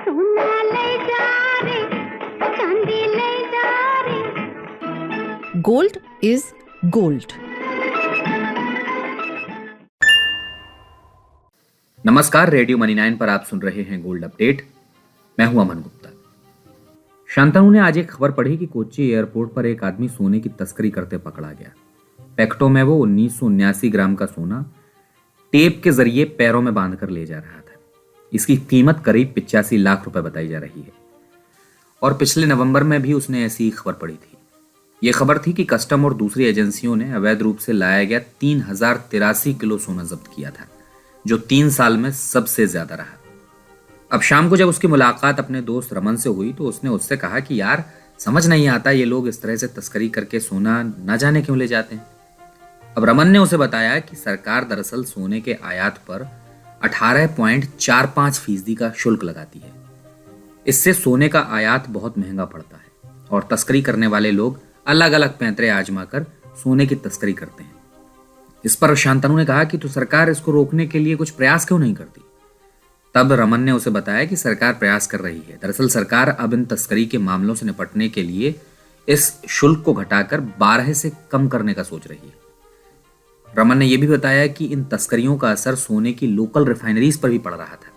सोना ले जा रे, चांदी ले जा रे। Gold is gold. नमस्कार, रेडियो मनी 9 पर आप सुन रहे हैं गोल्ड अपडेट। मैं हूं अमन गुप्ता। शांतनु ने आज एक खबर पढ़ी कि कोच्चि एयरपोर्ट पर एक आदमी सोने की तस्करी करते पकड़ा गया। पैकेटों में वो 1979 ग्राम का सोना टेप के जरिए पैरों में बांधकर ले जा रहा था। इसकी कीमत करीब 85 लाख रुपए बताई जा रही है। और पिछले नवंबर में भी उसने ऐसी ही खबर पढ़ी थी। यह खबर थी कि कस्टम और दूसरी एजेंसियों ने अवैध रूप से लाया गया 3083 किलो सोना जब्त किया था, जो 3 साल में सबसे ज्यादा रहा। अब शाम को जब उसकी मुलाकात अपने दोस्त रमन से हुई तो उसने उससे कहा कि यार, समझ नहीं आता ये लोग इस तरह से तस्करी करके सोना न जाने क्यों ले जाते हैं। अब रमन ने उसे बताया कि सरकार दरअसल सोने के आयात पर 18.45% का शुल्क लगाती है। इससे सोने का आयात बहुत महंगा पड़ता है और तस्करी करने वाले लोग अलग अलग पैंतरे आजमाकर सोने की तस्करी करते हैं। इस पर शांतनु ने कहा कि तो सरकार इसको रोकने के लिए कुछ प्रयास क्यों नहीं करती। तब रमन ने उसे बताया कि सरकार प्रयास कर रही है। दरअसल सरकार अब इन तस्करी के मामलों से निपटने के लिए इस शुल्क को घटाकर 12 से कम करने का सोच रही है। रमन ने यह भी बताया कि इन तस्करियों का असर सोने की लोकल रिफाइनरीज पर भी पड़ रहा था।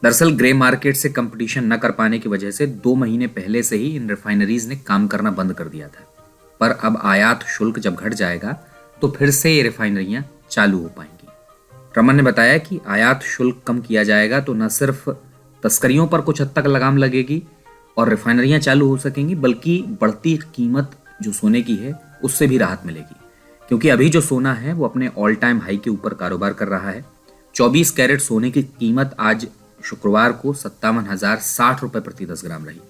दरअसल ग्रे मार्केट से कंपटीशन न कर पाने की वजह से 2 महीने पहले से ही इन रिफाइनरीज ने काम करना बंद कर दिया था। पर अब आयात शुल्क जब घट जाएगा तो फिर से ये रिफाइनरियां चालू हो पाएंगी। रमन ने बताया कि आयात शुल्क कम किया जाएगा तो न सिर्फ तस्करियों पर कुछ हद तक लगाम लगेगी और रिफाइनरियां चालू हो सकेंगी, बल्कि बढ़ती कीमत जो सोने की है उससे भी राहत मिलेगी। क्योंकि अभी जो सोना है वो अपने ऑल टाइम हाई के ऊपर कारोबार कर रहा है। 24 कैरेट सोने की कीमत आज शुक्रवार को 57,060 रुपए प्रति 10 ग्राम रही।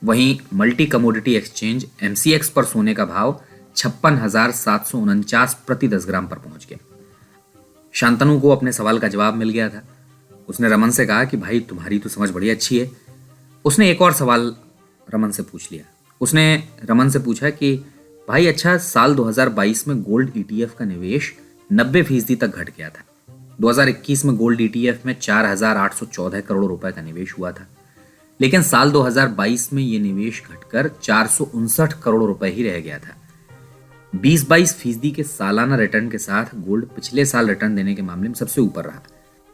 वहीं मल्टी कमोडिटी एक्सचेंज MCX पर सोने का भाव 56,749 प्रति 10 ग्राम पर पहुंच गया। शांतनु को अपने सवाल का जवाब मिल गया था। उसने रमन से कहा कि भाई, तुम्हारी तो समझ बड़ी अच्छी है। उसने एक और सवाल रमन से पूछ लिया। उसने रमन से पूछा कि भाई अच्छा, साल 2022 में गोल्ड ETF का निवेश 90% तक घट गया था। 2021 में गोल्ड ETF में 4,814 करोड़ रुपए का निवेश हुआ था, लेकिन साल 2022 में यह निवेश घटकर 459 करोड़ रुपए ही रह गया था। 20-22% के सालाना रिटर्न के साथ गोल्ड पिछले साल रिटर्न देने के मामले में सबसे ऊपर रहा।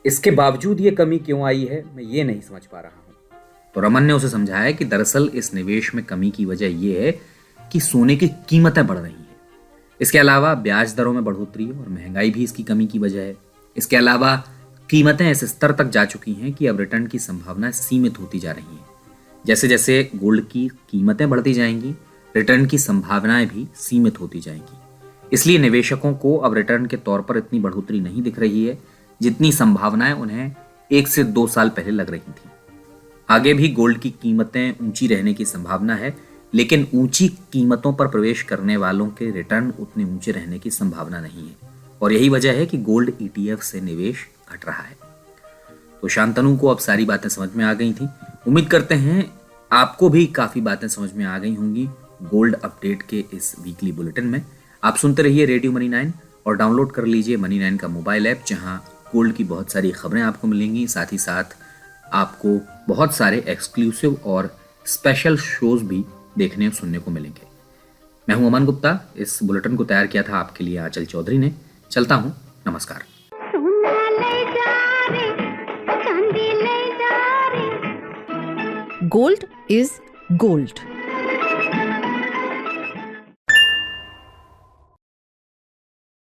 इसके बावजूद ये कमी क्यों आई है, मैं ये नहीं समझ पा रहा हूं। तो रमन ने उसे समझाया कि दरअसल इस निवेश में कमी की वजह यह है कि सोने की कीमतें बढ़ रही हैं। इसके अलावा ब्याज दरों में बढ़ोतरी और महंगाई भी इसकी कमी की वजह है। इसके अलावा कीमतें इस स्तर तक जा चुकी हैं कि अब रिटर्न की संभावनाएं सीमित होती जा रही हैं। जैसे जैसे गोल्ड की कीमतें बढ़ती जाएंगी, रिटर्न की संभावनाएं भी सीमित होती जाएंगी। इसलिए निवेशकों को अब रिटर्न के तौर पर इतनी बढ़ोतरी नहीं दिख रही है जितनी संभावनाएं उन्हें 1 से 2 साल पहले लग रही थी। आगे भी गोल्ड की कीमतें ऊंची रहने की संभावना है, लेकिन ऊंची कीमतों पर प्रवेश करने वालों के रिटर्न उतने ऊंचे रहने की संभावना नहीं है। और यही वजह है कि गोल्ड ETF से निवेश घट रहा है। तो शांतनु को अब सारी बातें समझ में आ गई थी। उम्मीद करते हैं आपको भी काफी बातें समझ में आ गई होंगी गोल्ड अपडेट के इस वीकली बुलेटिन में। आप सुनते रहिए रेडियो मनी 9 और डाउनलोड कर लीजिए मनी 9 का मोबाइल ऐप, जहां गोल्ड की बहुत सारी खबरें आपको मिलेंगी। साथ ही साथ आपको बहुत सारे एक्सक्लूसिव और स्पेशल शोज भी देखने और सुनने को मिलेंगे। मैं हूं अमन गुप्ता। इस बुलेटिन को तैयार किया था आपके लिए आंचल चौधरी ने। चलता हूं, नमस्कार। सोना ले जा रे, चांदी ले जा रे। Gold is gold.